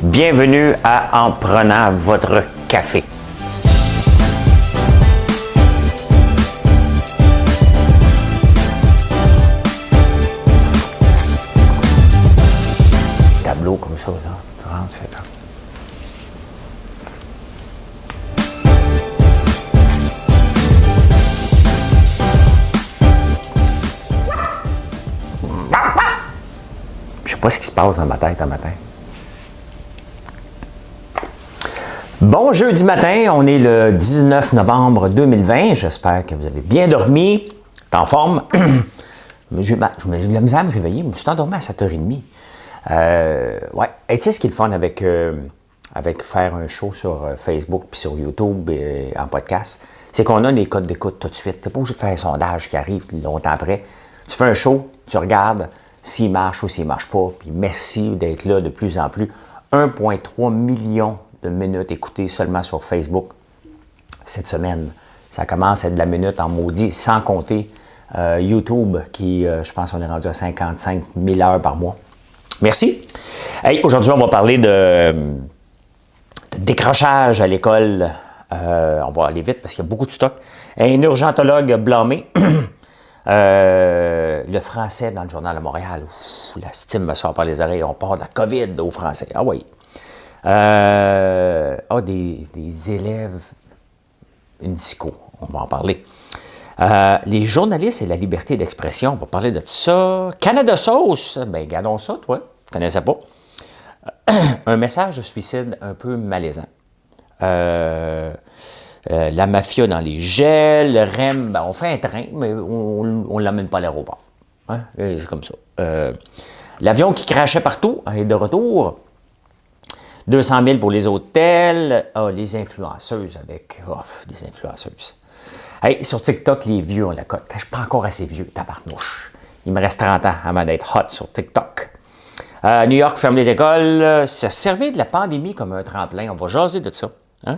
Bienvenue à En prenant votre café. Tableau comme ça, là. Tu rentres, tu fais ça. Je sais pas ce qui se passe dans ma tête un matin. Bon jeudi matin, on est le 19 novembre 2020. J'espère que vous avez bien dormi, t'es en forme. J'ai eu de la misère à me réveiller, je me suis endormi à 7h30. Ouais, et tu sais ce qui est le fun avec faire un show sur Facebook puis sur YouTube et en podcast, c'est qu'on a les codes d'écoute tout de suite. T'es pas obligé de faire un sondage qui arrive longtemps après. Tu fais un show, tu regardes s'il marche ou s'il marche pas, puis merci d'être là de plus en plus. 1,3 million de minutes écoutées seulement sur Facebook cette semaine. Ça commence à être de la minute en maudit, sans compter YouTube qui, je pense, on est rendu à 55 000 heures par mois. Merci. Hey, aujourd'hui, on va parler de décrochage à l'école. On va aller vite parce qu'il y a beaucoup de stock. Un urgentologue blâmé. Le français dans le Journal de Montréal. Ouf, la stime me sort par les oreilles. On parle de la COVID au français. Ah oui. Des élèves, une disco, on va en parler. Les journalistes et la liberté d'expression, on va parler de tout ça. Canada Sauce, ben gardons ça, toi, tu connaissais pas. Un message de suicide un peu malaisant. La mafia dans les gels, le REM, ben, on fait un train, mais on ne l'amène pas à l'aéroport. Hein? C'est comme ça. L'avion qui crachait partout est de retour. 200 000 pour les hôtels. Les influenceuses avec... des influenceuses. Hey, sur TikTok, les vieux ont la cote. Je ne suis pas encore assez vieux, tabarnouche. Il me reste 30 ans avant d'être hot sur TikTok. New York ferme les écoles. Ça servait de la pandémie comme un tremplin. On va jaser de ça. Hein?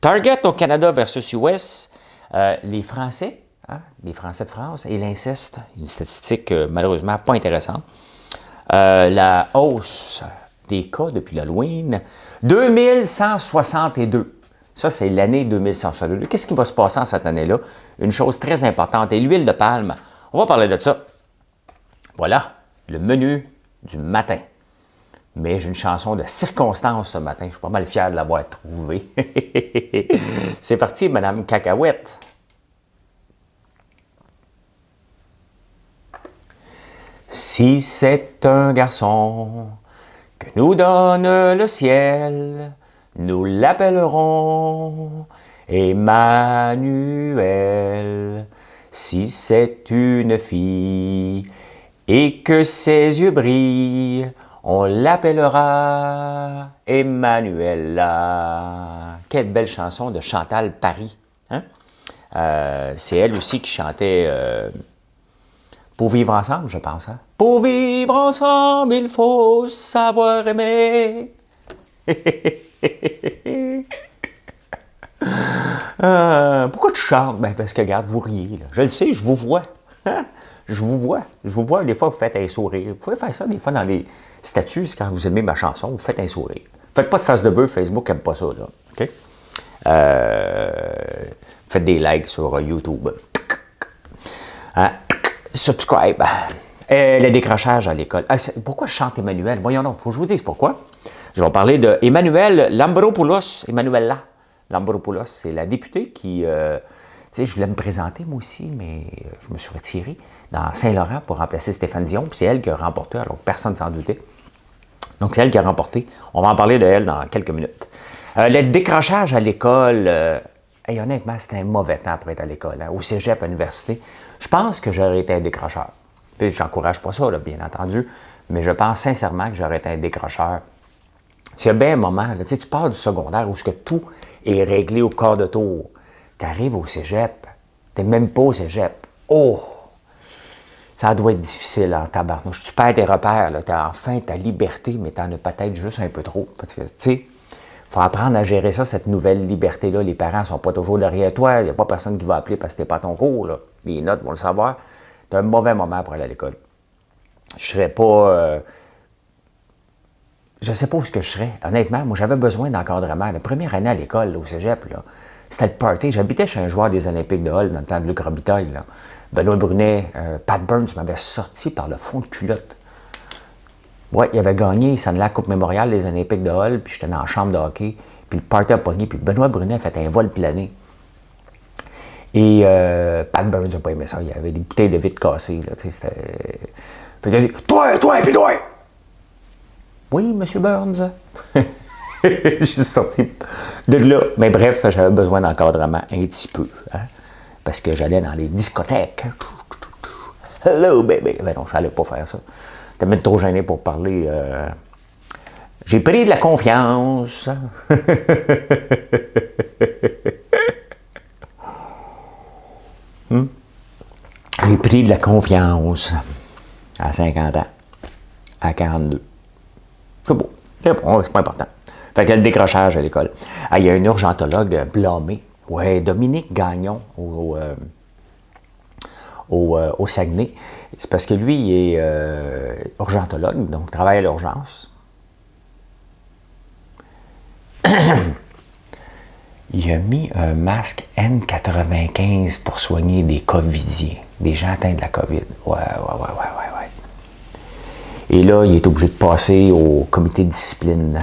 Target au Canada versus US. Les Français, les Français de France et l'inceste. Une statistique malheureusement pas intéressante. La hausse des cas depuis l'Halloween. 2162. Ça, c'est l'année 2162. Qu'est-ce qui va se passer en cette année-là? Une chose très importante. Et l'huile de palme. On va parler de ça. Voilà, le menu du matin. Mais j'ai une chanson de circonstance ce matin. Je suis pas mal fier de l'avoir trouvée. C'est parti, Madame Cacahuète. Si c'est un garçon que nous donne le ciel, nous l'appellerons Emmanuel. Si c'est une fille et que ses yeux brillent, on l'appellera Emmanuela. Quelle belle chanson de Chantal Paris. Hein? C'est elle aussi qui chantait Pour vivre ensemble, je pense. Hein? Pour vivre ensemble, il faut savoir aimer. Pourquoi tu chantes? Ben parce que, regarde, vous riez. Là. Je le sais, je vous vois. Hein? Je vous vois. Des fois, vous faites un sourire. Vous pouvez faire ça des fois dans les statuts, quand vous aimez ma chanson, vous faites un sourire. Faites pas de face de bœuf, Facebook n'aime pas ça. Là. Okay? Faites des likes sur YouTube. Hein? Subscribe. Le décrochage à l'école. Pourquoi je chante Emmanuel? Voyons donc, il faut que je vous dise pourquoi. Je vais parler de Emmanuel Lambropoulos. Emmanuela Lambropoulos, c'est la députée qui... tu sais, je voulais me présenter moi aussi, mais je me suis retiré dans Saint-Laurent pour remplacer Stéphane Dion. Puis c'est elle qui a remporté, alors personne ne s'en doutait. Donc c'est elle qui a remporté. On va en parler de elle dans quelques minutes. Le décrochage à l'école... honnêtement, c'était un mauvais temps pour être à l'école. Hein. Au cégep, à l'université, je pense que j'aurais été un décrocheur. Puis je n'encourage pas ça, là, bien entendu, mais je pense sincèrement que j'aurais été un décrocheur. S'il y a bien un moment, là, tu pars du secondaire où tout est réglé au quart de tour. Tu arrives au cégep, tu n'es même pas au cégep. Oh! Ça doit être difficile en tabarnouche. Tu perds tes repères, tu as enfin ta liberté, mais tu en as peut-être juste un peu trop. Parce que, tu sais, il faut apprendre à gérer ça, cette nouvelle liberté-là. Les parents ne sont pas toujours derrière toi. Il n'y a pas personne qui va appeler parce que tu n'es pas à ton cours. Là. Les notes vont le savoir. Tu as un mauvais moment pour aller à l'école. Je serais pas... je ne sais pas où ce que je serais. Honnêtement, moi, j'avais besoin d'encadrement. La première année à l'école, là, au cégep, là, c'était le party. J'habitais chez un joueur des Olympiques de Hull dans le temps de Luc Robitaille. Là. Benoît Brunet, Pat Burns m'avait sorti par le fond de culotte. Ouais, il avait gagné, ça de la Coupe mémoriale des Olympiques de Hull, puis j'étais dans la chambre de hockey, puis le party a pogné, puis Benoît Brunet a fait un vol plané. Et Pat Burns n'a pas aimé ça. Il y avait des bouteilles de vitre cassées. Là, c'était... Fait qu'il a dit « Toi, puis toi! » Oui, monsieur Burns. Je suis sorti de là. Mais bref, j'avais besoin d'encadrement un petit peu. Hein, parce que j'allais dans les discothèques. Hello, baby. Ben non, je n'allais pas faire ça. J'étais même trop gêné pour parler. J'ai pris de la confiance. J'ai pris de la confiance à 50 ans, à 42. C'est beau. C'est bon, c'est pas important. Fait que le décrochage à l'école. Ah, il y a un urgentologue blâmé. Ouais, Dominique Gagnon au Saguenay. C'est parce que lui, il est urgentologue, donc travaille à l'urgence. Il a mis un masque N95 pour soigner des covidiens, des gens atteints de la COVID. Ouais. Et là, il est obligé de passer au comité de discipline.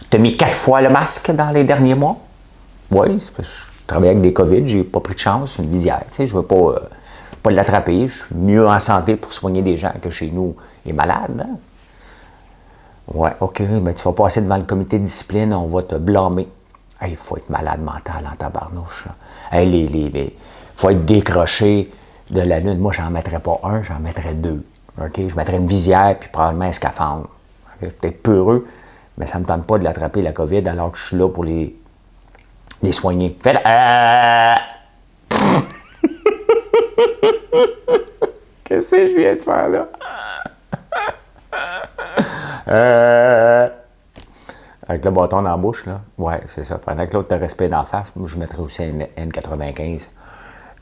Tu as mis 4 fois le masque dans les derniers mois? Oui, c'est parce que je travaille avec des COVID, j'ai pas pris de chance, une visière. Tu sais, je ne veux pas l'attraper. Je suis mieux en santé pour soigner des gens que chez nous les malades. Hein? Ouais, OK, mais tu vas passer devant le comité de discipline, on va te blâmer. Il faut être malade mental en tabarnouche. Il faut être décroché de la lune. Moi, j'en mettrais pas un, j'en mettrais 2. OK? Je mettrais une visière puis probablement un scaphandre. Okay? Peut-être peureux, mais ça ne me tente pas de l'attraper, la COVID, alors que je suis là pour les soigner. Fais-le. Qu'est-ce que je viens de faire là? Avec le bâton dans la bouche, là. Ouais, c'est ça. Pendant que l'autre te respect d'en face, moi, je mettrais aussi un N95.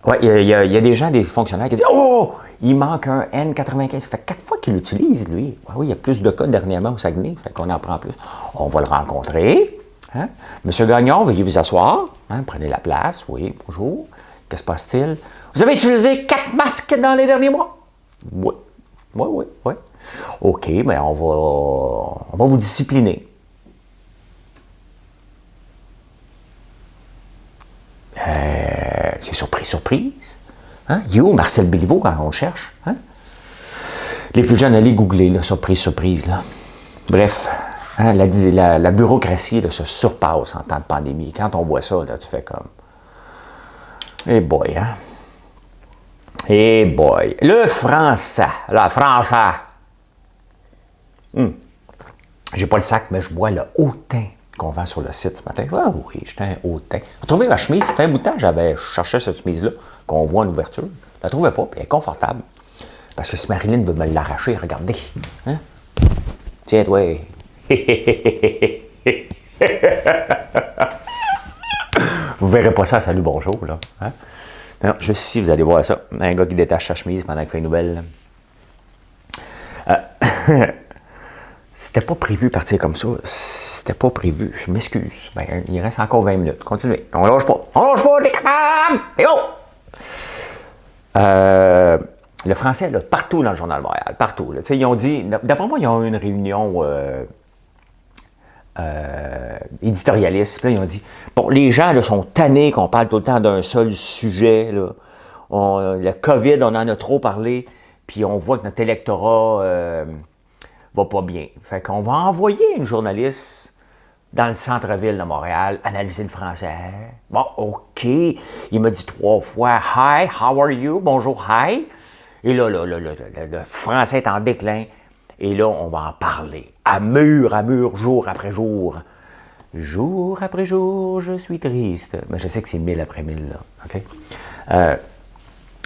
Ouais, il y a des gens, des fonctionnaires qui disent « Oh, il manque un N95. » Ça fait 4 fois qu'il l'utilise, lui. Ouais, oui, il y a plus de cas dernièrement au Saguenay, fait qu'on en prend plus. On va le rencontrer. Hein? Monsieur Gagnon, veuillez vous asseoir. Hein? Prenez la place. Oui, bonjour. Qu'est-ce qui se passe-t-il? Vous avez utilisé 4 masques dans les derniers mois? Oui. Oui. OK, mais on va vous discipliner. C'est surprise. Hein? Il est où Marcel Béliveau quand on le cherche? Hein? Les plus jeunes, allez googler, là, surprise. Là. Bref, hein, la bureaucratie là, se surpasse en temps de pandémie. Quand on voit ça, là, tu fais comme... Eh boy, hein? Eh boy. Le français. J'ai pas le sac, mais je bois le Haut-Thym qu'on vend sur le site ce matin. Ah oui, j'étais un Haut-Thym. J'ai trouvé ma chemise, ça fait un bout de temps que je cherchais cette chemise-là, qu'on voit en ouverture. Je la trouvais pas, puis elle est confortable. Parce que si Marilyn veut me l'arracher, regardez. Hein? Tiens, toi. Vous verrez pas ça à Salut Bonjour, là. Hein? Non, juste ici, vous allez voir ça. Un gars qui détache sa chemise pendant qu'il fait une nouvelle. C'était pas prévu partir comme ça. C'était pas prévu. Je m'excuse. Ben, il reste encore 20 minutes. Continuez. On lâche pas. On est capable! Et le français, là, partout dans le Journal de Montréal. Partout. Là. Ils ont dit... D'après moi, ils ont eu une réunion éditorialiste. Puis là, ils ont dit, bon, les gens là, sont tannés qu'on parle tout le temps d'un seul sujet. Là. Le COVID, on en a trop parlé. Puis on voit que notre électorat... va pas bien. Fait qu'on va envoyer une journaliste dans le centre-ville de Montréal analyser le français. Bon, OK. Il m'a dit 3 fois « Hi, how are you? » Bonjour, hi. Et là, le français est en déclin. Et là, on va en parler. À mur, jour après jour. Jour après jour, je suis triste. Mais je sais que c'est 1000 après 1000, là. OK?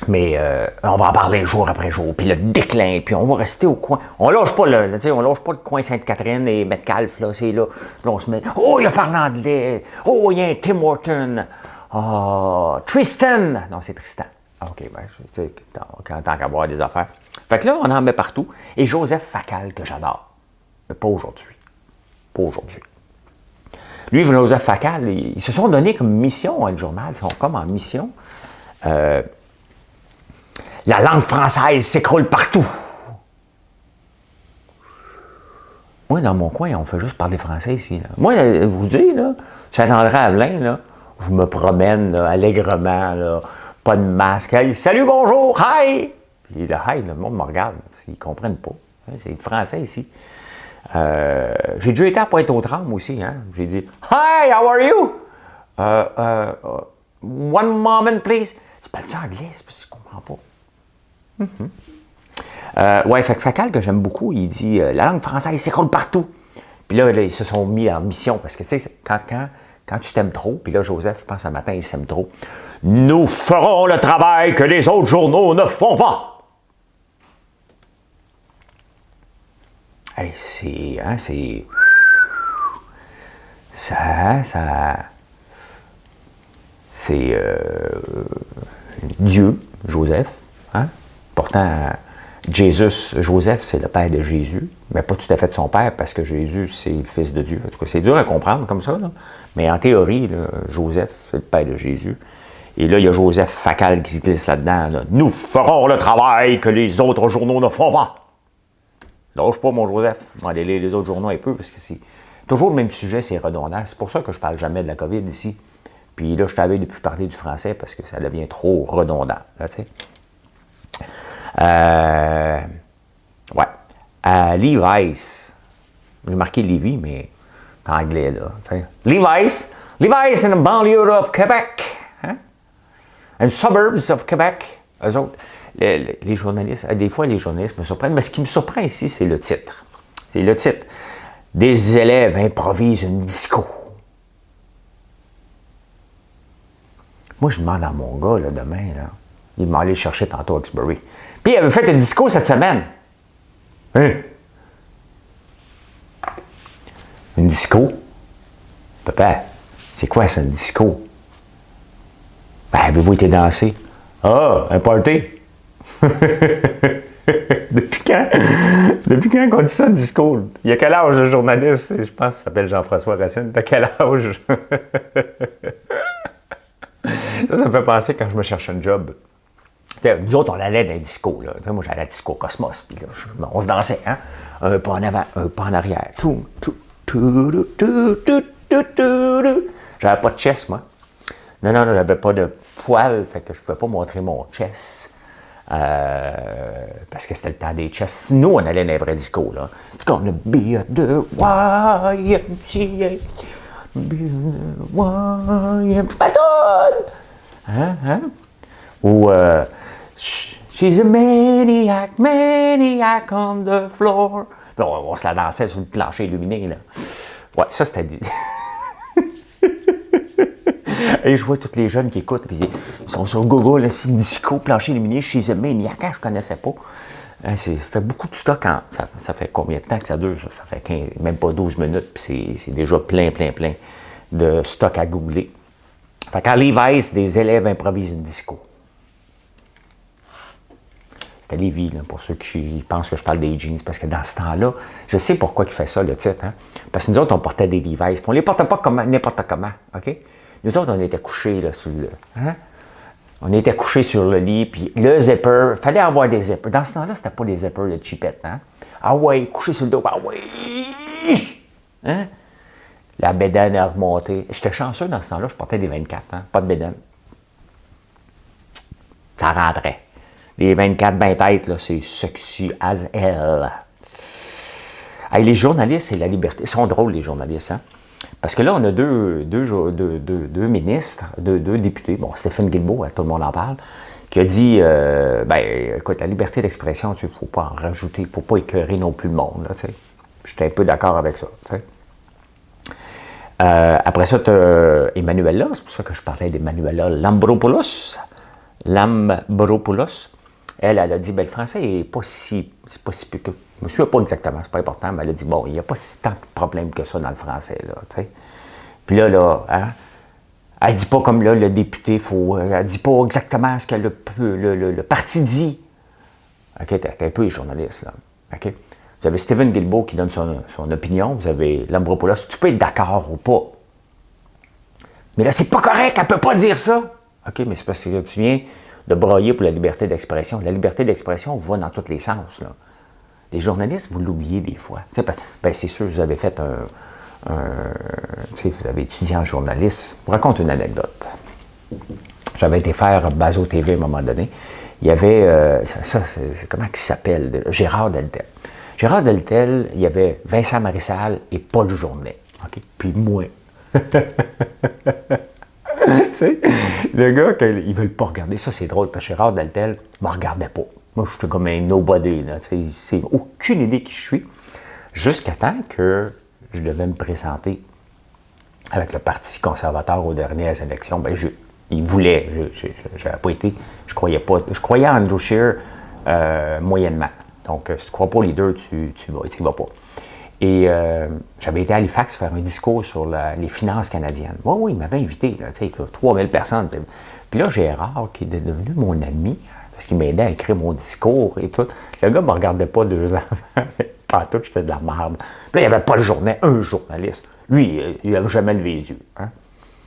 Mais on va en parler jour après jour, puis le déclin, puis on va rester au coin. On lâche pas le coin Sainte-Catherine et Metcalfe, là, c'est là. Puis on se met, oh, il parle anglais. Oh, il y a un Tim Horton. Oh, Tristan. Non, c'est Tristan. OK, tant qu'à voir des affaires. Fait que là, on en met partout. Et Joseph Facal, que j'adore. mais pas aujourd'hui. Pas aujourd'hui. Lui, Joseph Facal, ils se sont donnés comme mission, le journal, ils sont comme en mission. La langue française s'écroule partout. Moi, dans mon coin, on fait juste parler français ici. Là. Moi, je vous dis, là, Saint-André Avelin, là, je me promène là, allègrement, là, pas de masque. Hey, salut, bonjour, hi! Puis le hi, le monde me regarde, ils ne comprennent pas. C'est le français ici. J'ai déjà été à Pointe-aux-Trembles aussi. Hein? J'ai dit « Hi, how are you? One moment, please. » Tu parles ça anglais, c'est parce que je ne comprends pas. Ouais, fait que Facal, que j'aime beaucoup, il dit la langue française s'écroule partout. Puis là, ils se sont mis en mission parce que tu sais, quand tu t'aimes trop, puis là, Joseph, je pense un matin, il s'aime trop. Nous ferons le travail que les autres journaux ne font pas. Hey, c'est. Hein, c'est. C'est. Dieu, Joseph. Hein? Pourtant, Joseph, c'est le père de Jésus, mais pas tout à fait son père, parce que Jésus, c'est le fils de Dieu. En tout cas, c'est dur à comprendre comme ça, là. Mais en théorie, là, Joseph, c'est le père de Jésus. Et là, il y a Joseph Facal qui se glisse là-dedans. Là. Nous ferons le travail que les autres journaux ne font pas. Lâche pas, mon Joseph. On va aller lire les autres journaux un peu, parce que c'est toujours le même sujet, c'est redondant. C'est pour ça que je parle jamais de la COVID ici. Puis là, je t'avais depuis parler du français, parce que ça devient trop redondant. Là, tu sais. Ouais. À Levi's. J'ai marqué Lévis, mais en anglais, là. T'sais. Levi's in the banlieue of Quebec. Hein? And suburbs of Quebec. Eux autres. Les journalistes, des fois, les journalistes me surprennent, mais ce qui me surprend ici, c'est le titre. C'est le titre. Des élèves improvisent une disco. Moi, je demande à mon gars, là, demain, là, il m'a allé chercher tantôt à Exbury. Puis, il avait fait une disco cette semaine. Hein? Une disco? Papa, c'est quoi ça, une disco? Ben, avez-vous été danser? Ah, un party? Depuis quand? Depuis quand qu'on dit ça, disco? Il y a quel âge le journaliste? Je pense qu'il s'appelle Jean-François Racine. T'as quel âge? Ça me fait penser quand je me cherchais un job. Nous autres, on allait dans les discos. Là. Moi, j'allais à la disco Cosmos. Puis là, on se dansait. Hein? Un pas en avant, un pas en arrière. J'avais pas de chest, moi. Non, j'avais pas de poils. Fait que je pouvais pas montrer mon chest. Parce que c'était le temps des chests. Nous, on allait dans les vrais discos. Là. C'est comme le beer de YMCA. Hein? Ou She's a maniac on the floor. Puis on se la dansait sur le plancher illuminé. Là. Ouais, ça c'était. Et je vois tous les jeunes qui écoutent, puis ils sont sur Google, c'est une disco, plancher illuminé, She's a maniac, je ne connaissais pas. Ça fait beaucoup de stock. Ça fait combien de temps que ça dure? Ça fait 15, même pas 12 minutes, puis c'est déjà plein de stock à googler. Fait qu'à Levi's, des élèves improvisent une disco. C'était Lévis, là, pour ceux qui pensent que je parle des jeans, parce que dans ce temps-là, je sais pourquoi il fait ça, le titre. Hein? Parce que nous autres, on portait des Levi's, puis on ne les portait pas comme n'importe comment, OK? Nous autres, on était couchés là, sur le... Hein? On était couchés sur le lit, puis le zipper, il fallait avoir des zippers. Dans ce temps-là, c'était pas des zippers de chipette. Hein? Ah ouais, couché sur le dos, ah ouais! Hein? La bédaine a remonté. J'étais chanceux dans ce temps-là, je portais des 24, hein? Pas de bédaine. Ça rentrait. Les 24 ben têtes, là, c'est sexy as hell. Hey, les journalistes, c'est la liberté. Ils sont drôles, les journalistes, hein? Parce que là, on a deux ministres, deux députés. Bon, Stéphane Guilbeault, tout le monde en parle, qui a dit, écoute, la liberté d'expression, il ne faut pas en rajouter, il ne faut pas écœurer non plus le monde. J'étais un peu d'accord avec ça. Après ça, tu as Emmanuela, c'est pour ça que je parlais d'Emmanuela Lambropoulos. Elle a dit, le français n'est pas si peu que... Je ne me souviens pas exactement, c'est pas important, mais elle a dit, bon, il n'y a pas si tant de problèmes que ça dans le français, là, tu sais. Puis là, hein, elle ne dit pas comme là, le député, elle ne dit pas exactement ce que le parti dit. OK, t'es un peu les journalistes, là. OK? Vous avez Stephen Guilbeault qui donne son opinion. Vous avez Lambropoulos. Tu peux être d'accord ou pas. Mais là, c'est pas correct. Elle peut pas dire ça. OK, mais c'est parce que tu viens de brailler pour la liberté d'expression. La liberté d'expression va dans tous les sens, là. Les journalistes, vous l'oubliez des fois. Ben, c'est sûr, vous avez fait vous avez étudié en journaliste. Je vous raconte une anecdote. J'avais été faire Bazo TV à un moment donné. Il y avait, comment il s'appelle? Gérard Deltel. Gérard Deltel, il y avait Vincent Marissal et Paul Journet. OK? Puis moi. Tu sais, le gars, ils ne veulent pas regarder. Ça, c'est drôle, parce que Gérard Deltel ne me regardait pas. Moi, je suis comme un nobody. C'est aucune idée qui je suis. Jusqu'à temps que je devais me présenter avec le Parti conservateur aux dernières élections. Ben, il voulait. Je n'avais pas été. Je croyais pas. Je croyais à Andrew Scheer moyennement. Donc, si tu ne crois pas aux leaders, tu y vas pas. Et j'avais été à Halifax faire un discours sur les finances canadiennes. Oui, il m'avait invité, là, 3000 personnes. Puis là, Gérard, qui est devenu mon ami, parce qu'il m'aidait à écrire mon discours et tout. Le gars ne me regardait pas 2 ans avant. Pas tout, j'étais de la merde. Puis là, il n'y avait pas le journal, un journaliste. Lui, il n'avait jamais levé les yeux. Hein?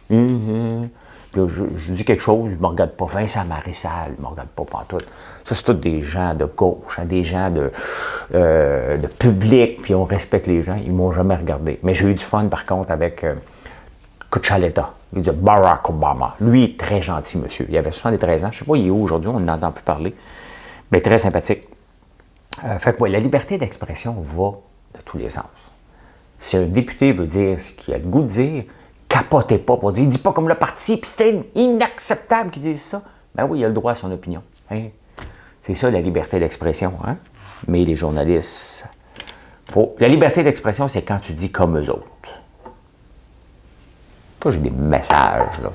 Puis là, je dis quelque chose, il ne me regarde pas. Vincent Marissal, il ne me regarde pas pantoute. Ça, c'est tous des gens de gauche, hein, des gens de public, puis on respecte les gens. Ils ne m'ont jamais regardé. Mais j'ai eu du fun, par contre, avec Kuchaleta. Il dit Barack Obama. Lui, très gentil, monsieur. Il avait 73 ans. Je ne sais pas, il est où aujourd'hui, on n'entend plus parler. Mais très sympathique. Fait que, ouais, la liberté d'expression va de tous les sens. Si un député veut dire ce qu'il a le goût de dire, capotez pas pour dire, il dit pas comme le parti, puis c'était inacceptable qu'il dise ça. Ben oui, il a le droit à son opinion. Hein? C'est ça, la liberté d'expression. Hein? Mais les journalistes, la liberté d'expression, c'est quand tu dis comme eux autres. Moi, j'ai des messages, là,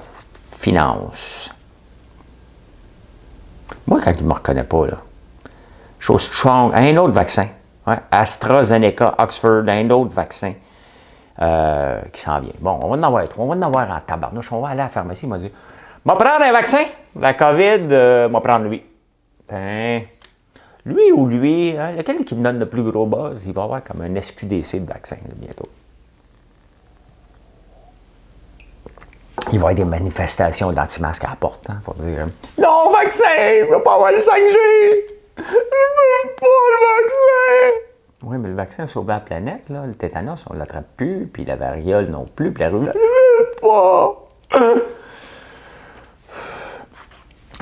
finance. Moi, quand il ne me reconnaît pas, là, je suis au strong, un autre vaccin. Ouais, AstraZeneca, Oxford, un autre vaccin qui s'en vient. Bon, on va en avoir 3, on va en avoir en tabarnouche. On va aller à la pharmacie, il m'a dit, « Va prendre un vaccin, la COVID, va prendre lui. » Ben, lui ou lui, hein, lequel qui me donne le plus gros buzz, il va avoir comme un SQDC de vaccin là, bientôt. Il va y avoir des manifestations d'anti-masques à la porte, hein, pour dire « Non, vaccin, je ne veux pas avoir le 5G! Je veux pas le vaccin! » Oui, mais le vaccin a sauvé la planète, là. Le tétanos, on ne l'attrape plus, puis la variole non plus, puis la rubéole, je veux pas!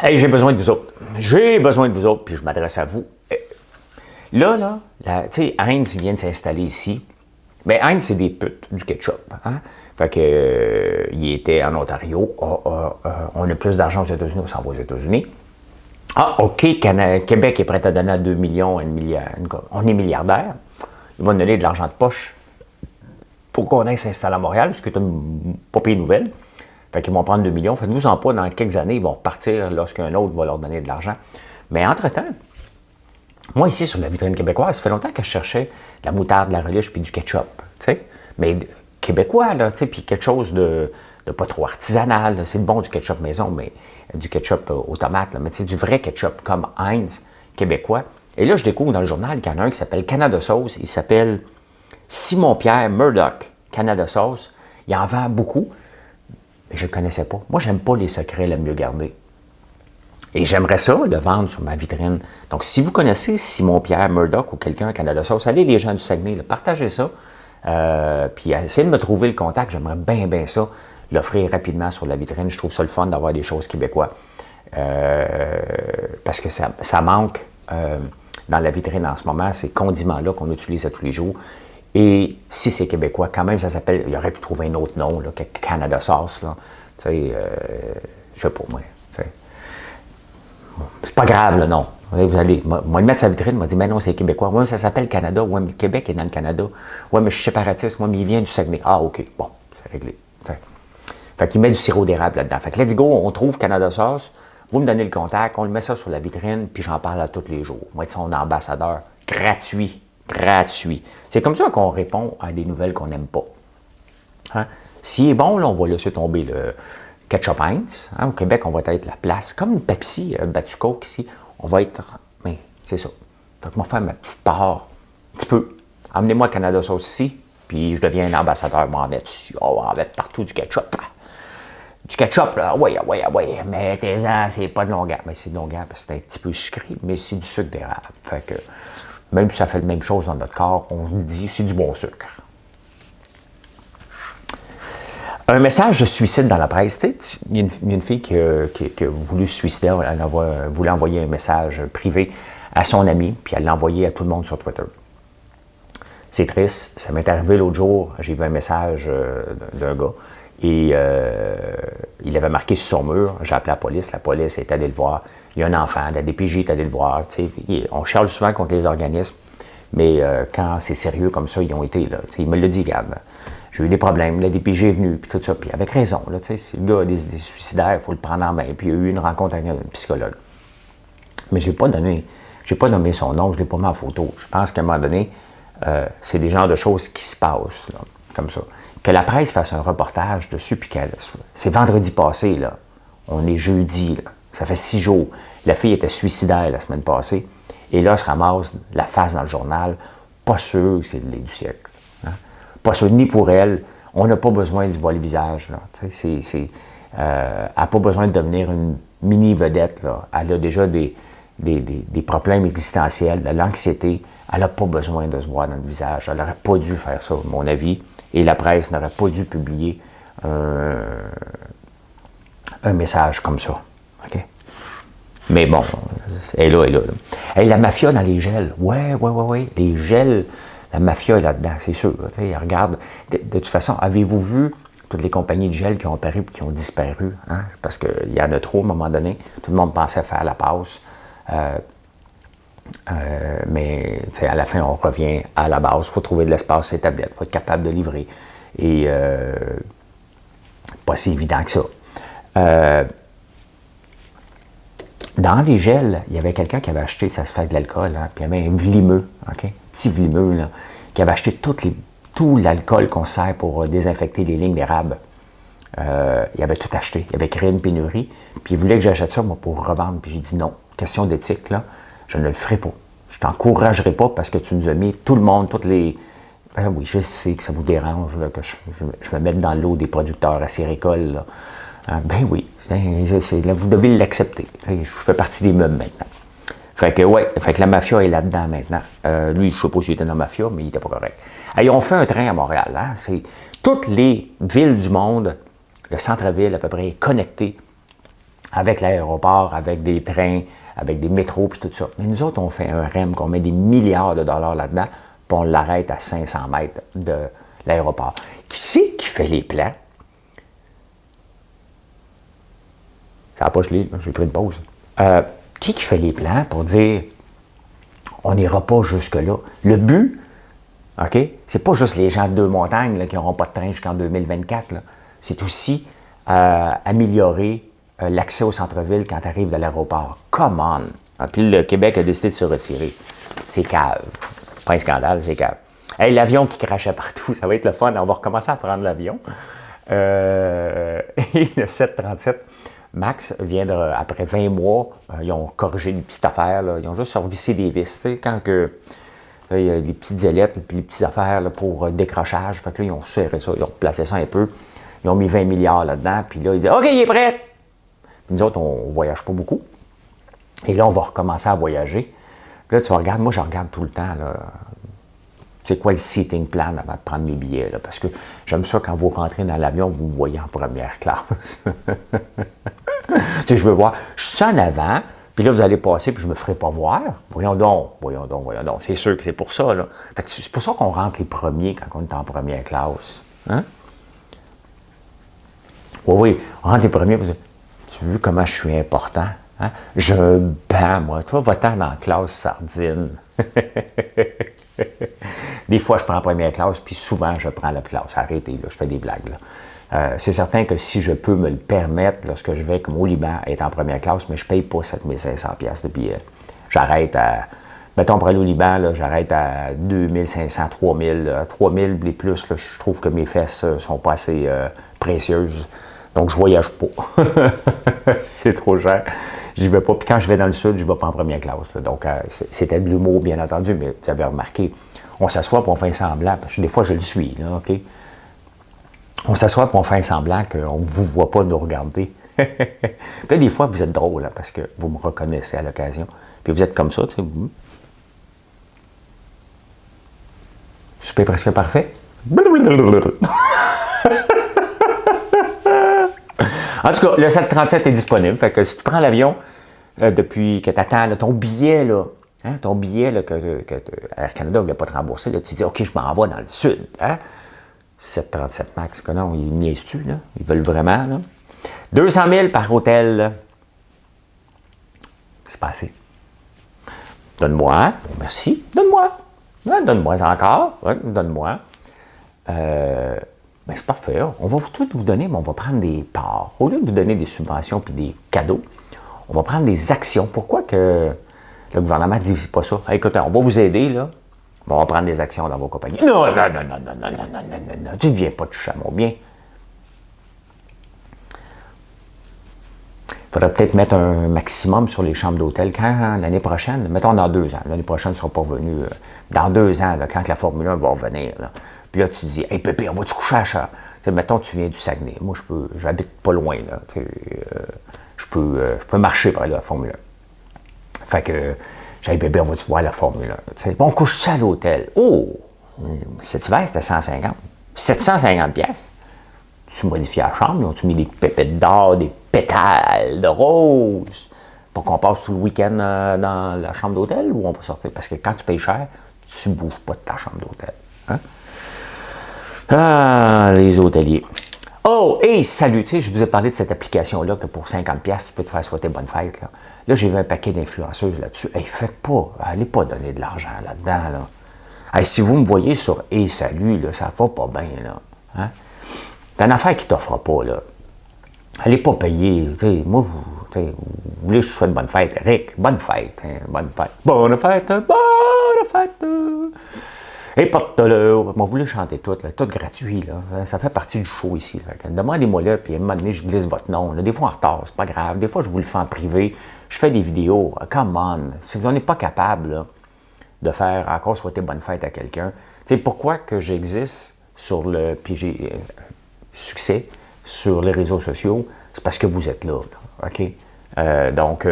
Hey, j'ai besoin de vous autres. J'ai besoin de vous autres, puis je m'adresse à vous. Là, tu sais, Heinz vient de s'installer ici. Bien, Heinz, c'est des putes, du ketchup. Hein? Fait que, il était en Ontario. On a plus d'argent aux États-Unis, on s'en va aux États-Unis. Ah, OK, Québec est prêt à donner à 2 millions, 1 milliard. On est milliardaire. Ils vont nous donner de l'argent de poche pour qu'on aille s'installer à Montréal, ce qui est une pas pire nouvelle. Fait qu'ils vont prendre 2 millions. Faites-vous en pas, dans quelques années, ils vont repartir lorsqu'un autre va leur donner de l'argent. Mais entre-temps, moi, ici, sur la vitrine québécoise, ça fait longtemps que je cherchais de la moutarde, de la relish puis du ketchup, tu sais. Mais québécois, là, tu sais, puis quelque chose de pas trop artisanal. C'est bon du ketchup maison, mais du ketchup aux tomates, là, mais tu sais, du vrai ketchup comme Heinz québécois. Et là, je découvre dans le journal qu'il y en a un qui s'appelle Canada Sauce. Il s'appelle Simon-Pierre Murdoch, Canada Sauce. Il en vend beaucoup, mais je ne le connaissais pas. Moi, j'aime pas les secrets les mieux gardés. Et j'aimerais ça, le vendre sur ma vitrine. Donc, si vous connaissez Simon-Pierre Murdoch ou quelqu'un à Canada Sauce, allez les gens du Saguenay, là, partagez ça. Puis essayez de me trouver le contact. J'aimerais bien ça, l'offrir rapidement sur la vitrine. Je trouve ça le fun d'avoir des choses québécois. Parce que ça manque dans la vitrine en ce moment, ces condiments-là qu'on utilise à tous les jours. Et si c'est québécois, quand même, ça s'appelle... Il aurait pu trouver un autre nom, là, que Canada Sauce, là. Tu sais, je sais pas, moi. C'est pas grave, là, non. Vous allez, moi, le mettre sa vitrine, m'a dit, mais non, c'est québécois. Oui, ça s'appelle Canada. Oui, mais le Québec est dans le Canada. Oui, mais je suis séparatiste. Moi, mais il vient du Saguenay. Ah, OK. Bon, c'est réglé. Fait qu'il met du sirop d'érable là-dedans. Fait que let's go, on trouve Canada Sauce. Vous me donnez le contact, on le met ça sur la vitrine, puis j'en parle à tous les jours. Moi, être son ambassadeur. Gratuit. Gratuit. C'est comme ça qu'on répond à des nouvelles qu'on n'aime pas. Hein? S'il est bon, là, on va laisser tomber le ketchup Heinz. Hein? Au Québec, on va être la place. Comme une Pepsi, battu Coke ici. On va être... Mais c'est ça. Fait que moi, faire ma petite part, un petit peu. Emmenez-moi Canada Sauce ici, puis je deviens un ambassadeur, on va en mettre dessus, on va en mettre partout du ketchup. Du ketchup, là, oui, mais c'est pas de longueur. Mais c'est de longueur parce que c'est un petit peu sucré, mais c'est du sucre d'érable. Fait que, même si ça fait la même chose dans notre corps, on dit c'est du bon sucre. Un message de suicide dans la presse. Il y a une fille qui a voulu se suicider, elle voulait envoyer un message privé à son ami, puis elle l'a envoyé à tout le monde sur Twitter. C'est triste. Ça m'est arrivé l'autre jour, j'ai vu un message d'un gars, et il avait marqué sur son mur, j'ai appelé la police est allée le voir, il y a un enfant, la DPJ est allée le voir. On charle souvent contre les organismes, mais quand c'est sérieux comme ça, ils ont été là. Il me l'a dit, regarde. J'ai eu des problèmes, la DPJ est venue, puis tout ça, puis avec raison. Là, si le gars a des suicidaires, il faut le prendre en main. Puis il y a eu une rencontre avec un psychologue. Mais je n'ai pas nommé son nom, je ne l'ai pas mis en photo. Je pense qu'à un moment donné, c'est des genres de choses qui se passent, là, comme ça. Que la presse fasse un reportage dessus, puis c'est vendredi passé, là. On est jeudi, là. Ça fait 6 jours. La fille était suicidaire la semaine passée, et là, elle se ramasse la face dans le journal. Pas sûr que c'est le lait du siècle. Hein? Pas sûr, ni pour elle. On n'a pas besoin de voir le visage, là. Elle n'a pas besoin de devenir une mini-vedette, là. Elle a déjà des problèmes existentiels, de l'anxiété. Elle n'a pas besoin de se voir dans le visage. Elle n'aurait pas dû faire ça, à mon avis. Et la presse n'aurait pas dû publier un message comme ça. Okay? Mais bon, elle est là. Hey, la mafia dans les gels. Ouais. Les gels, la mafia est là-dedans, c'est sûr. Regarde. De toute façon, avez-vous vu toutes les compagnies de gel qui ont apparu et qui ont disparu? Hein? Parce qu'il y en a trop à un moment donné. Tout le monde pensait faire la passe. Mais à la fin, on revient à la base. Il faut trouver de l'espace sur les tablettes. Il faut être capable de livrer. Et pas si évident que ça. Dans les gels, il y avait quelqu'un qui avait acheté, ça se fait de l'alcool, hein, puis il y avait un vlimeux, okay? Petit vlimeux, là, qui avait acheté tout l'alcool qu'on sert pour désinfecter les lignes d'érable. Il avait tout acheté. Il avait créé une pénurie, puis il voulait que j'achète ça, moi, pour revendre. Puis j'ai dit non, question d'éthique, là, je ne le ferai pas. Je t'encouragerai pas parce que tu nous as mis tout le monde, toutes les... Ben oui, je sais que ça vous dérange, là, que je me mette dans l'eau des producteurs acéricoles, là. Ben oui, là, vous devez l'accepter. Je fais partie des meubles maintenant. Fait que la mafia est là-dedans maintenant. Lui, je ne sais pas s'il était dans la mafia, mais il n'était pas correct. Ils ont fait un train à Montréal. Hein? Toutes les villes du monde, le centre-ville à peu près, est connecté avec l'aéroport, avec des trains, avec des métros, puis tout ça. Mais nous autres, on fait un REM, qu'on met des milliards de dollars là-dedans, puis on l'arrête à 500 mètres de l'aéroport. Qui c'est qui fait les plans? Ça n'a pas gelé, j'ai pris une pause. Qui fait les plans pour dire on n'ira pas jusque-là? Le but, OK, c'est pas juste les gens de Deux-Montagnes là, qui n'auront pas de train jusqu'en 2024. Là. C'est aussi améliorer l'accès au centre-ville quand tu arrives de l'aéroport. Come on! Puis le Québec a décidé de se retirer. C'est cave. Pas un scandale, c'est cave. Hey, l'avion qui crachait partout, ça va être le fun. On va recommencer à prendre l'avion. Et le 737 Max vient après 20 mois, ils ont corrigé des petites affaires, là, ils ont juste servicé des vis, quand il y a des petites ailettes puis les petites affaires là, pour décrochage, fait que là, ils ont serré ça, ils ont replacé ça un peu, ils ont mis 20 milliards là-dedans, puis là, ils disent « OK, il est prêt! » Puis nous autres, on ne voyage pas beaucoup, et là, on va recommencer à voyager. Puis là, tu regardes, moi, je regarde tout le temps, là, c'est quoi le seating plan avant de prendre mes billets, là, parce que j'aime ça quand vous rentrez dans l'avion, vous me voyez en première classe. Tu sais, je veux voir, je suis en avant, puis là, vous allez passer, puis je ne me ferai pas voir. Voyons donc. C'est sûr que c'est pour ça, là. C'est pour ça qu'on rentre les premiers quand on est en première classe. Hein? Oui, on rentre les premiers. Tu as vu comment je suis important? Hein? J'ai un banc, moi. Toi, va-t'en dans la classe sardine. Des fois, je prends la première classe, puis souvent, je prends la classe. Arrêtez, là, je fais des blagues, là. C'est certain que si je peux me le permettre, lorsque je vais comme au Liban, être en première classe, mais je ne paye pas 7500$ de billets. J'arrête à, mettons pour aller au Liban, là, j'arrête à 2500, 3000. 3000 les plus, là, je trouve que mes fesses ne sont pas assez précieuses. Donc, je ne voyage pas. C'est trop cher. J'y vais pas. Puis quand je vais dans le sud, je ne vais pas en première classe. Là. Donc, c'était de l'humour, bien entendu, mais vous avez remarqué, On s'assoit pour faire semblant, parce que des fois, je le suis, là, OK? On s'assoit pour faire semblant qu'on ne vous voit pas nous regarder. Puis là, des fois, vous êtes drôle, hein, parce que vous me reconnaissez à l'occasion. Puis vous êtes comme ça, tu sais. Super presque parfait. En tout cas, le 737 est disponible. Fait que si tu prends l'avion depuis que tu attends ton billet, là, hein, ton billet là, que Air Canada ne voulait pas te rembourser, là, tu dis OK, je m'en vais dans le sud. Hein? 737 MAX, que non, ils niaisent-tu, là? Ils veulent vraiment, là. 200 000 par hôtel, là. C'est pas assez. Donne-moi. Merci. Donne-moi. Ouais, donne-moi encore. Ouais, donne-moi. Ben c'est parfait. On va tout vous donner, mais on va prendre des parts. Au lieu de vous donner des subventions et des cadeaux, on va prendre des actions. Pourquoi que le gouvernement dit pas ça? Hey, écoutez, on va vous aider, là. On va prendre des actions dans vos compagnies. Non, non, non, non, non, non, non, non, non, non. Tu ne viens pas toucher à mon bien. Il faudrait peut-être mettre un maximum sur les chambres d'hôtel quand l'année prochaine, mettons dans 2 ans. L'année prochaine ne sera pas revenue. Dans 2 ans, là, quand la Formule 1 va revenir. Là. Puis là, tu dis, hey Pépé, on va-tu coucher à ça? Mettons, tu viens du Saguenay. Moi, j'habite pas loin. Là, je peux marcher par là, la Formule 1. Fait que, j'ai Pépé, on va-tu voir la Formule 1? Bon, on couche-tu à l'hôtel? Oh! Cet hiver, c'était 150. 750 pièces. Tu modifies la chambre, ils ont-tu mis des pépettes d'or, des pétales de rose pour qu'on passe tout le week-end dans la chambre d'hôtel ou on va sortir? Parce que quand tu payes cher, tu ne bouges pas de ta chambre d'hôtel. Hein? Ah, les hôteliers. Oh, hey, salut! Tu sais, je vous ai parlé de cette application-là que pour 50$, tu peux te faire souhaiter bonne fête. Là, j'ai vu un paquet d'influenceuses là-dessus. Hey, faites pas, allez pas donner de l'argent là-dedans. Là. Hey, si vous me voyez sur Hey, salut, là, ça va pas bien. Là. Hein? C'est une affaire qui ne t'offre pas, là. Allez pas payer. Moi, vous voulez que je souhaite bonne fête. Rick, bonne fête. Hein, bonne fête. Bonne fête, bonne fête. Et porte-le. Moi, vous voulez chanter tout, là, tout gratuit. Là. Ça fait partie du show ici. Demandez-moi là, puis à un moment donné, je glisse votre nom. Là. Des fois en retard, c'est pas grave. Des fois, je vous le fais en privé. Je fais des vidéos. Come on. Si vous n'êtes pas capable là, de faire encore souhaiter bonne fête à quelqu'un, pourquoi que j'existe sur le... Puis j'ai succès sur les réseaux sociaux, c'est parce que vous êtes là, OK? Donc,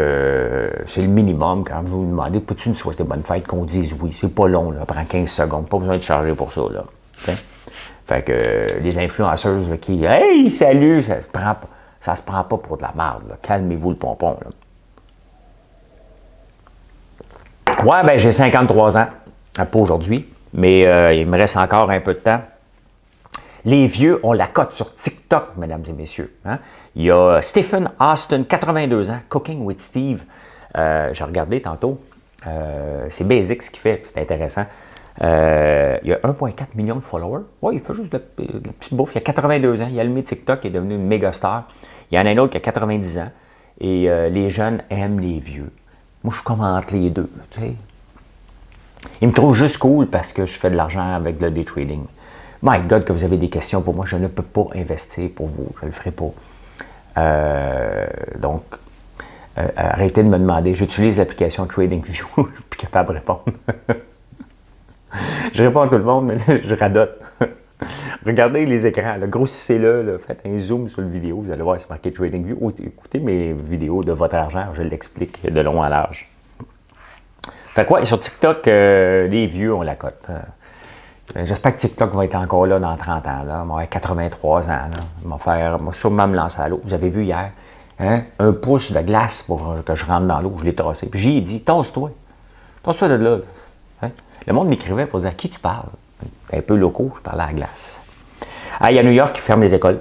c'est le minimum quand vous vous demandez, peux-tu nous souhaiter bonne fête, qu'on dise oui. C'est pas long, là, ça prend 15 secondes, pas besoin de charger pour ça, là. Okay? Fait que les influenceuses là, qui, hey, salut, ça se prend pas pour de la merde, là. Calmez-vous le pompon, là. Ouais, ben j'ai 53 ans, pas aujourd'hui, mais il me reste encore un peu de temps. Les vieux ont la cote sur TikTok, mesdames et messieurs. Hein? Il y a Stephen Austin, 82 ans, Cooking with Steve. J'ai regardé tantôt. C'est Basic ce qu'il fait, c'est intéressant. Il y a 1,4 million de followers. Oui, il fait juste de la petite bouffe. Il y a 82 ans. Il a allumé TikTok, il est devenu une méga star. Il y en a un autre qui a 90 ans. Et les jeunes aiment les vieux. Moi, je commente les deux. Tu sais. Ils me trouvent juste cool parce que je fais de l'argent avec le day trading. My God, que vous avez des questions pour moi, je ne peux pas investir pour vous, je ne le ferai pas. Donc, arrêtez de me demander. J'utilise l'application TradingView, je suis plus capable de répondre. Je réponds à tout le monde, mais je radote. Regardez les écrans, là, grossissez-le, là, faites un zoom sur le vidéo, vous allez voir, c'est marqué TradingView. Écoutez mes vidéos de votre argent, je l'explique de long à large. Fait quoi, sur TikTok, les vieux ont la cote. J'espère que TikTok va être encore là dans 30 ans. Là. Moi, 83 ans. Là. Je vais sûrement me lancer à l'eau. Vous avez vu hier, hein, un pouce de glace pour que je rentre dans l'eau. Je l'ai tassé. Puis j'ai dit, tasse-toi. Tasse-toi de là. Hein? Le monde m'écrivait pour dire, à qui tu parles? Un peu locaux, je parlais à la glace. Ah, il y a New York qui ferme les écoles.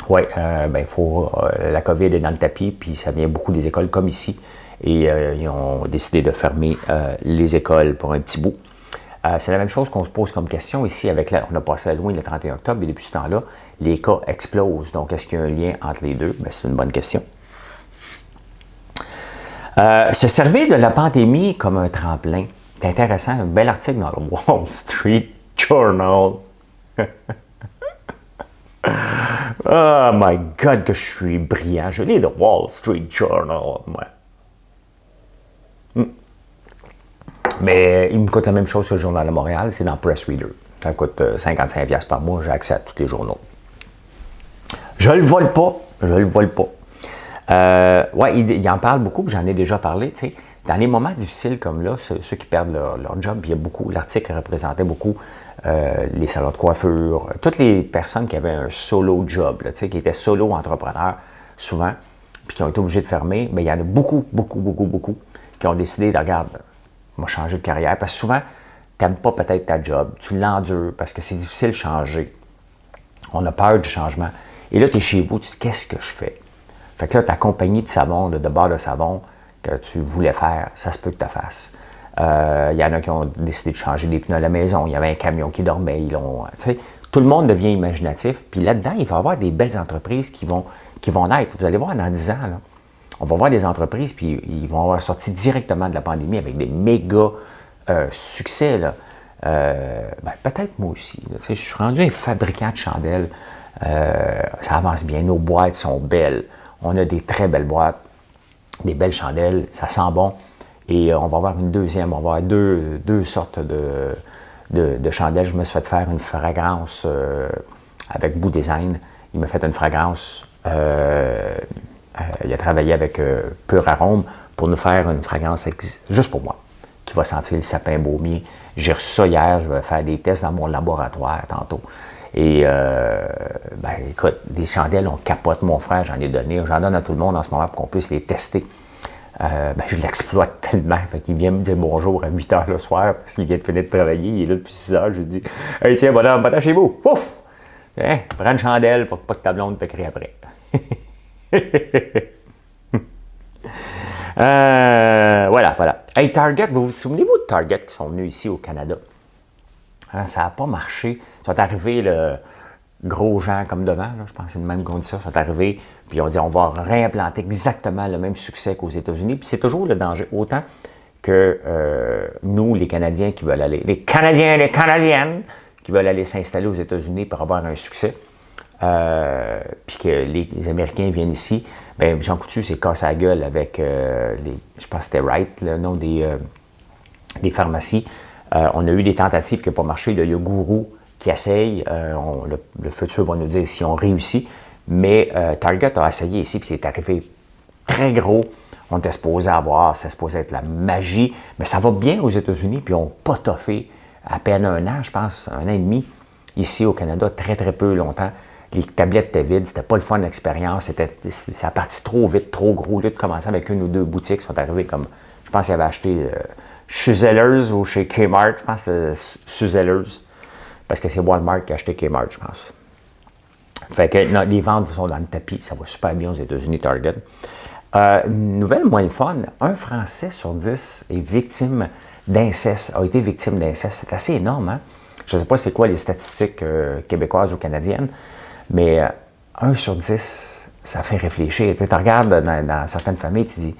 Oui, la COVID est dans le tapis, puis ça vient beaucoup des écoles comme ici. Et ils ont décidé de fermer les écoles pour un petit bout. C'est la même chose qu'on se pose comme question ici. On a passé Halloween le 31 octobre et depuis ce temps-là, les cas explosent. Donc, est-ce qu'il y a un lien entre les deux? C'est une bonne question. Se servir de la pandémie comme un tremplin. C'est intéressant. Un bel article dans le Wall Street Journal. Oh my God, que je suis brillant. Je lis le Wall Street Journal, moi. Mais il me coûte la même chose que le Journal de Montréal, c'est dans Press Reader. Ça me coûte 55$ par mois, j'ai accès à tous les journaux. Je le vole pas, je le vole pas. Ouais, il en parle beaucoup, puis j'en ai déjà parlé, tu sais. Dans les moments difficiles comme là, ceux qui perdent leur job, il y a beaucoup, l'article représentait beaucoup les salons de coiffure, toutes les personnes qui avaient un solo job, là, tu sais, qui étaient solo entrepreneurs, souvent, puis qui ont été obligés de fermer, mais il y en a beaucoup qui ont décidé de, regarde, on va changer de carrière, parce que souvent, tu n'aimes pas peut-être ta job, tu l'endures, parce que c'est difficile de changer. On a peur du changement. Et là, tu es chez vous, tu te dis, qu'est-ce que je fais? Fait que là, ta compagnie de savon, de barre de savon que tu voulais faire, ça se peut que tu la fasses. Il y en a qui ont décidé de changer des pneus à la maison. Il y avait un camion qui dormait. Tout le monde devient imaginatif. Puis là-dedans, il va y avoir des belles entreprises qui vont naître. Vous allez voir dans 10 ans, là, on va voir des entreprises, puis ils vont avoir sorti directement de la pandémie avec des méga succès. Là. Peut-être moi aussi. Là, je suis rendu un fabricant de chandelles. Ça avance bien. Nos boîtes sont belles. On a des très belles boîtes, des belles chandelles. Ça sent bon. Et on va avoir une deuxième. On va avoir deux sortes de chandelles. Je me suis fait faire une fragrance avec Boo Design. Il m'a fait une fragrance. Il a travaillé avec Pur Arôme pour nous faire une fragrance juste pour moi, qui va sentir le sapin baumier. J'ai reçu ça hier. Je vais faire des tests dans mon laboratoire tantôt. Et, écoute, des chandelles, on capote. Mon frère, j'en ai donné. J'en donne à tout le monde en ce moment pour qu'on puisse les tester. Je l'exploite tellement. Fait qu'il vient me dire bonjour à 8 h le soir parce qu'il vient de finir de travailler. Il est là depuis 6 h. Je lui dis, hey, tiens, va chez vous. Pouf! Hein? Prends une chandelle pour pas que ta blonde te crie après. Voilà. Hey, Target, vous souvenez-vous de Target qui sont venus ici au Canada? Hein, ça n'a pas marché. Ils sont arrivés, gros gens comme devant, là, je pense que c'est le même condition, ils sont arrivés, puis ils ont dit on va réimplanter exactement le même succès qu'aux États-Unis. Puis c'est toujours le danger, autant que nous, les Canadiens qui veulent aller, les Canadiens et les Canadiennes qui veulent aller s'installer aux États-Unis pour avoir un succès, puis que les Américains viennent ici, bien, Jean Coutu s'est cassé la gueule avec je pense que c'était Wright, le nom des pharmacies. On a eu des tentatives qui n'ont pas marché. Il y a Gourou qui essaye. Le futur va nous dire si on réussit. Mais Target a essayé ici, puis c'est arrivé très gros. On était supposé avoir, c'était supposé être la magie. Mais ça va bien aux États-Unis, puis on n'a pas toffé à peine 1 an, je pense, 1 an et demi. Ici au Canada, très, très peu longtemps. Les tablettes étaient vides, c'était pas le fun d'expérience. Ça a parti trop vite, trop gros. Au lieu de commencer avec 1 ou 2 boutiques, ils sont arrivés comme, je pense qu'ils avaient acheté chez Zellers ou chez Kmart, je pense que c'était chez Zellers, parce que c'est Walmart qui a acheté Kmart, je pense. Fait que non, les ventes sont dans le tapis, ça va super bien aux États-Unis, Target. Une nouvelle moins le fun, 1 Français sur 10 est victime d'inceste, a été victime d'inceste. C'est assez énorme, hein? Je ne sais pas c'est quoi les statistiques québécoises ou canadiennes, mais 1 sur 10, ça fait réfléchir. Tu regardes dans certaines familles, tu dis,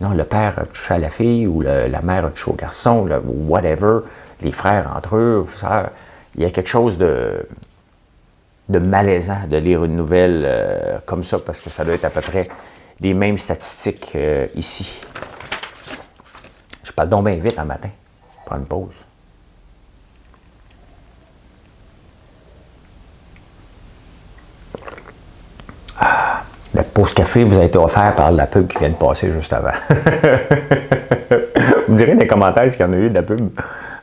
non, le père a touché à la fille, ou la mère a touché au garçon, ou whatever, les frères entre eux, sœurs. Il y a quelque chose de malaisant de lire une nouvelle comme ça, parce que ça doit être à peu près les mêmes statistiques ici. Je parle donc bien vite un matin. Prends une pause. La pause café vous a été offert par la pub qui vient de passer juste avant. Vous me direz dans les commentaires s'il y en a eu de la pub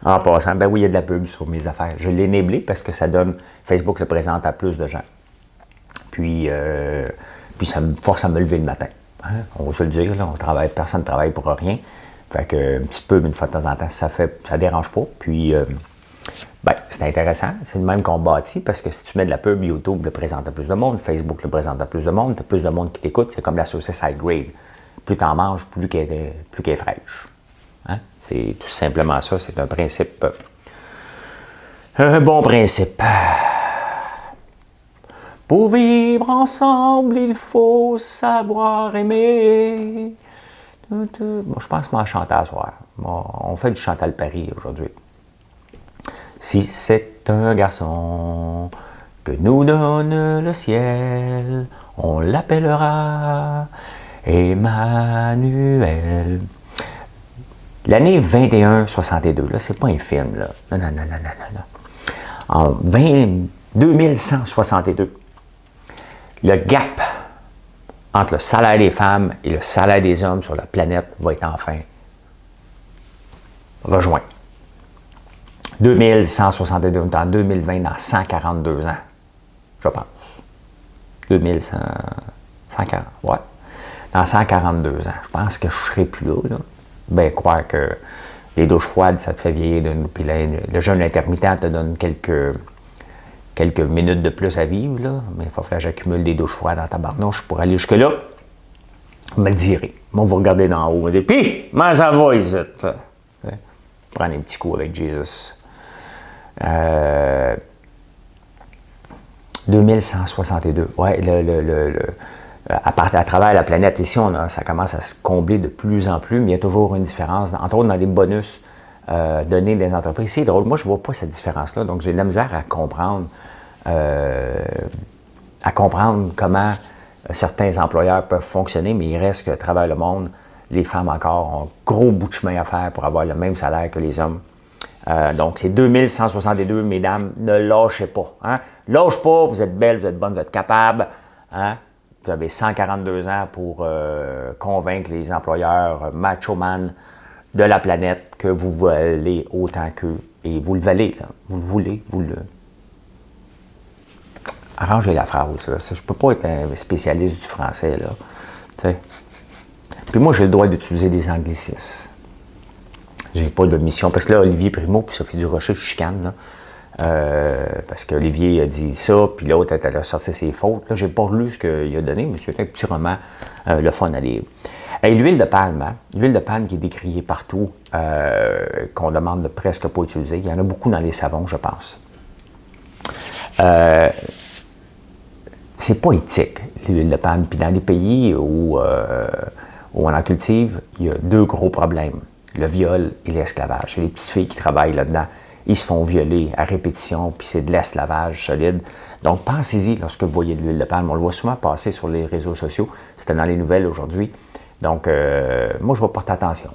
en passant. Ben oui, il y a de la pub sur mes affaires. Je l'ai énablé parce que ça donne, Facebook le présente à plus de gens. Puis ça me force à me lever le matin. Hein? On va se le dire, là, personne ne travaille pour rien. Fait que un petit peu, une fois de temps en temps, ça dérange pas. Puis c'est intéressant. C'est le même qu'on bâtit parce que si tu mets de la pub, YouTube le présente à plus de monde, Facebook le présente à plus de monde, tu as plus de monde qui t'écoute. C'est comme la saucisse high grade. Plus tu en manges, plus qu'elle est fraîche. Hein? C'est tout simplement ça. C'est un principe. Un bon principe. Pour vivre ensemble, il faut savoir aimer. Bon, je pense qu'on va chanter à soir. Bon, on fait du Chantal Paris aujourd'hui. Si c'est un garçon que nous donne le ciel, on l'appellera Emmanuel. L'année 2162, là, c'est pas un film, là. Non, non, non, non, non, non. En 2162, le gap entre le salaire des femmes et le salaire des hommes sur la planète va être enfin rejoint. 2162, en 2020, dans 142 ans, je pense. 140, ouais. Dans 142 ans, je pense que je ne serai plus là. Ben, croire que les douches froides, ça te fait vieillir. Puis le jeûne intermittent te donne quelques minutes de plus à vivre, là. Mais il va falloir que j'accumule des douches froides dans ta barnouche pour aller jusque-là. Je me le dirai. Moi, vous regardez d'en haut. Puis, comment ça va, ici? Prendre un petit coup avec Jésus. 2162. Ouais, à travers la planète, ici, ça commence à se combler de plus en plus, mais il y a toujours une différence, entre autres dans les bonus donnés des entreprises. C'est drôle, moi, je ne vois pas cette différence-là, donc j'ai de la misère à comprendre comment certains employeurs peuvent fonctionner, mais il reste qu'à travers le monde, les femmes encore ont un gros bout de chemin à faire pour avoir le même salaire que les hommes. Donc, c'est 2162, mesdames, ne lâchez pas. Hein? Lâche pas, vous êtes belle, vous êtes bonne, vous êtes capable. Hein? Vous avez 142 ans pour convaincre les employeurs macho-man de la planète que vous valez autant qu'eux. Et vous le valez, là. Vous le voulez, vous le... Arrangez la phrase, là. Je ne peux pas être un spécialiste du français, là. T'sais. Puis moi, j'ai le droit d'utiliser des anglicismes. J'ai pas de mission. Parce que là, Olivier Primo et Sophie Durocher chicanent, là. Parce qu'Olivier a dit ça, puis l'autre, elle a sorti ses fautes. Là, j'ai pas lu ce qu'il a donné, mais c'est un petit roman, le fun à lire. Et l'huile de palme, hein? L'huile de palme qui est décriée partout, qu'on demande de presque pas utiliser. Il y en a beaucoup dans les savons, je pense. C'est pas éthique, l'huile de palme. Puis dans les pays où on en cultive, il y a deux gros problèmes. Le viol et l'esclavage. Et les petites filles qui travaillent là-dedans, ils se font violer à répétition, puis c'est de l'esclavage solide. Donc, pensez-y lorsque vous voyez de l'huile de palme. On le voit souvent passer sur les réseaux sociaux. C'était dans les nouvelles aujourd'hui. Donc, moi, je vais porter attention.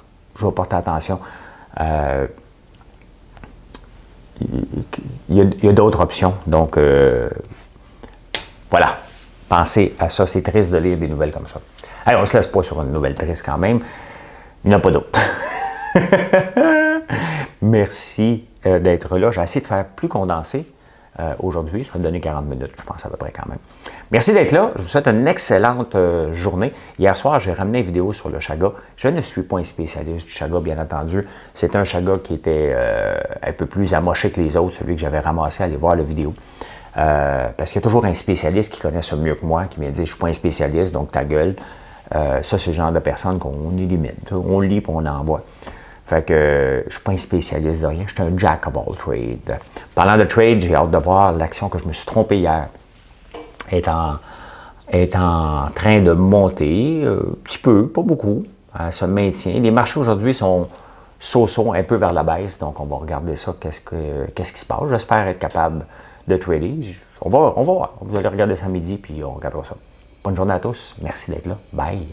Il y a d'autres options. Donc, voilà. Pensez à ça. C'est triste de lire des nouvelles comme ça. Allez, on ne se laisse pas sur une nouvelle triste quand même. Il n'y en a pas d'autres. Merci d'être là. J'ai essayé de faire plus condensé aujourd'hui. Ça va me donner 40 minutes, je pense à peu près quand même. Merci d'être là. Je vous souhaite une excellente journée. Hier soir, j'ai ramené une vidéo sur le chaga. Je ne suis pas un spécialiste du chaga, bien entendu. C'est un chaga qui était un peu plus amoché que les autres, celui que j'avais ramassé. Allez voir la vidéo. Parce qu'il y a toujours un spécialiste qui connaît ça mieux que moi, qui me dit « Je ne suis pas un spécialiste, donc ta gueule ». Ça, c'est le genre de personne qu'on élimine. On lit et on envoie. Fait que je ne suis pas un spécialiste de rien, je suis un jack of all trades. Parlant de trade, j'ai hâte de voir l'action que je me suis trompé hier est en train de monter, un petit peu, pas beaucoup, se maintient. Les marchés aujourd'hui sont so-so, un peu vers la baisse, donc on va regarder ça, qu'est-ce qui se passe. J'espère être capable de trader. On va voir. Vous allez regarder ça midi, puis on regardera ça. Bonne journée à tous. Merci d'être là. Bye.